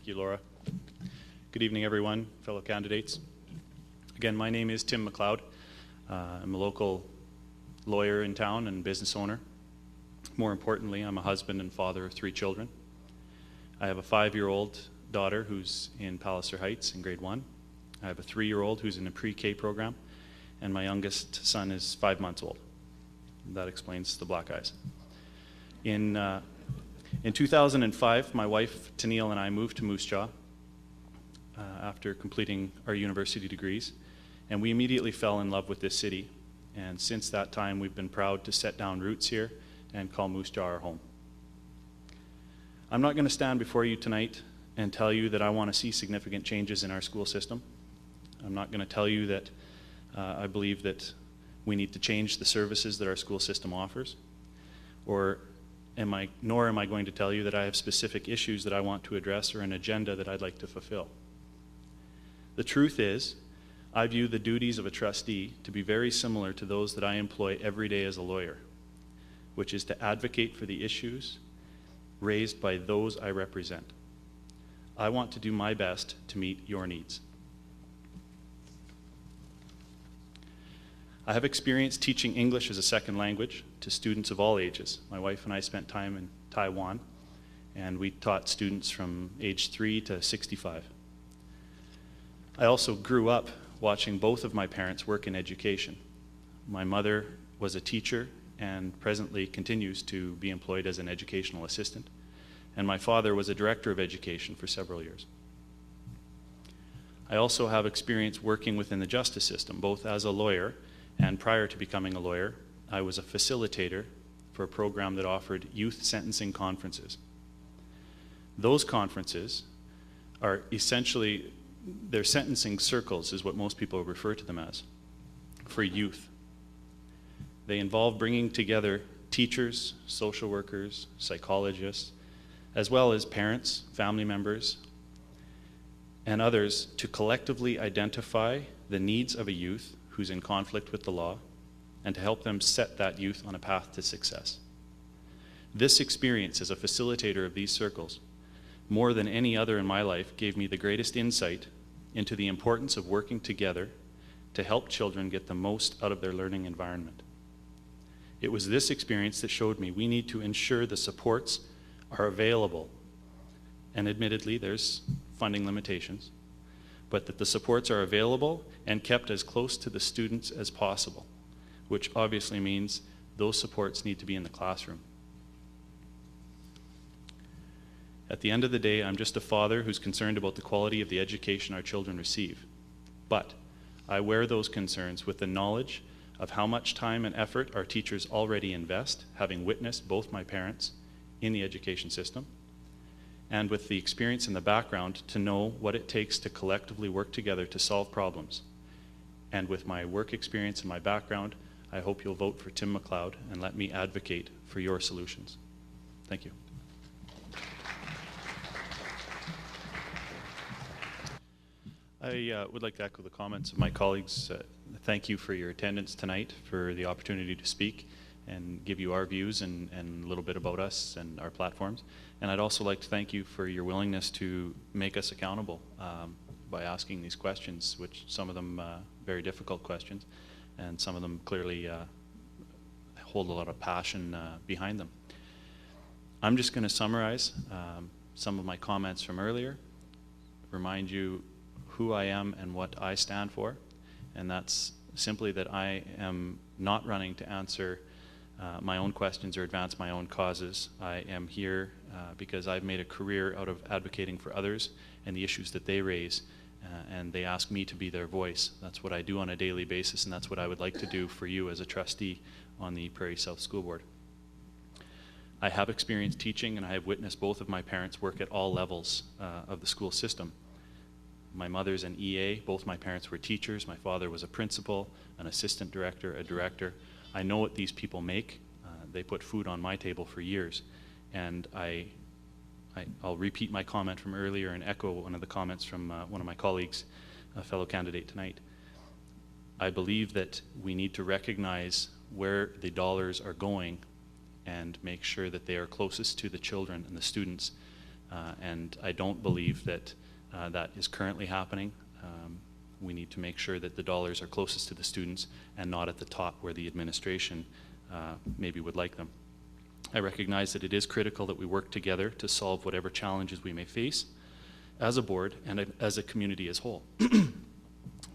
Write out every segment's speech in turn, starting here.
Thank you, Laura. Good evening, everyone, fellow candidates. Again, my name is Tim mcLeod. I'm a local lawyer in town and business owner. More importantly, I'm a husband and father of 3 children. I have a 5-year-old daughter who's in Palliser Heights in grade 1. I have a 3-year-old who's in a pre-K program, and my youngest son is 5 months old. That explains the black eyes. In 2005, my wife, Tennille, and I moved to Moose Jaw after completing our university degrees, and we immediately fell in love with this city. And since that time, we've been proud to set down roots here and call Moose Jaw our home. I'm not going to stand before you tonight and tell you that I want to see significant changes in our school system. I'm not going to tell you that I believe that we need to change the services that our school system offers, nor am I going to tell you that I have specific issues that I want to address or an agenda that I'd like to fulfill. The truth is, I view the duties of a trustee to be very similar to those that I employ every day as a lawyer, which is to advocate for the issues raised by those I represent. I want to do my best to meet your needs. I have experience teaching English as a second language to students of all ages. My wife and I spent time in Taiwan, and we taught students from age 3 to 65. I also grew up watching both of my parents work in education. My mother was a teacher and presently continues to be employed as an educational assistant, and my father was a director of education for several years. I also have experience working within the justice system, both as a lawyer and prior to becoming a lawyer. I was a facilitator for a program that offered youth sentencing conferences. Those conferences are essentially, they're sentencing circles is what most people refer to them as, for youth. They involve bringing together teachers, social workers, psychologists, as well as parents, family members, and others to collectively identify the needs of a youth who's in conflict with the law and to help them set that youth on a path to success. This experience as a facilitator of these circles, more than any other in my life, gave me the greatest insight into the importance of working together to help children get the most out of their learning environment. It was this experience that showed me we need to ensure the supports are available, and admittedly there's funding limitations, but that the supports are available and kept as close to the students as possible, which obviously means those supports need to be in the classroom. At the end of the day, I'm just a father who's concerned about the quality of the education our children receive. But I wear those concerns with the knowledge of how much time and effort our teachers already invest, having witnessed both my parents in the education system, and with the experience in the background to know what it takes to collectively work together to solve problems. And with my work experience and my background, I hope you'll vote for Tim mcLeod and let me advocate for your solutions. Thank you. I would like to echo the comments of my colleagues. Thank you for your attendance tonight, for the opportunity to speak and give you our views and a little bit about us and our platforms. And I'd also like to thank you for your willingness to make us accountable by asking these questions, which some of them very difficult questions, and some of them clearly hold a lot of passion behind them. I'm just going to summarize some of my comments from earlier, remind you who I am and what I stand for, and that's simply that I am not running to answer my own questions or advance my own causes. I am here because I've made a career out of advocating for others and the issues that they raise, and they ask me to be their voice. That's what I do on a daily basis, and that's what I would like to do for you as a trustee on the Prairie South School Board. I have experience teaching, and I have witnessed both of my parents work at all levels of the school system. My mother's an EA, both my parents were teachers. My father was a principal, an assistant director, a director. I know what these people make. They put food on my table for years. And I'll repeat my comment from earlier and echo one of the comments from one of my colleagues, a fellow candidate tonight. I believe that we need to recognize where the dollars are going and make sure that they are closest to the children and the students and I don't believe that that is currently happening. We need to make sure that the dollars are closest to the students and not at the top where the administration maybe would like them. I recognize that it is critical that we work together to solve whatever challenges we may face as a board and as a community as a whole.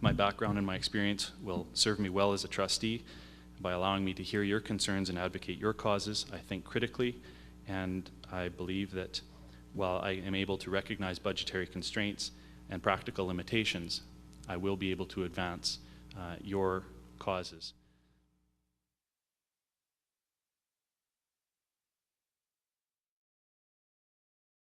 My background and my experience will serve me well as a trustee by allowing me to hear your concerns and advocate your causes. I think critically, and I believe that while I am able to recognize budgetary constraints and practical limitations, I will be able to advance your causes.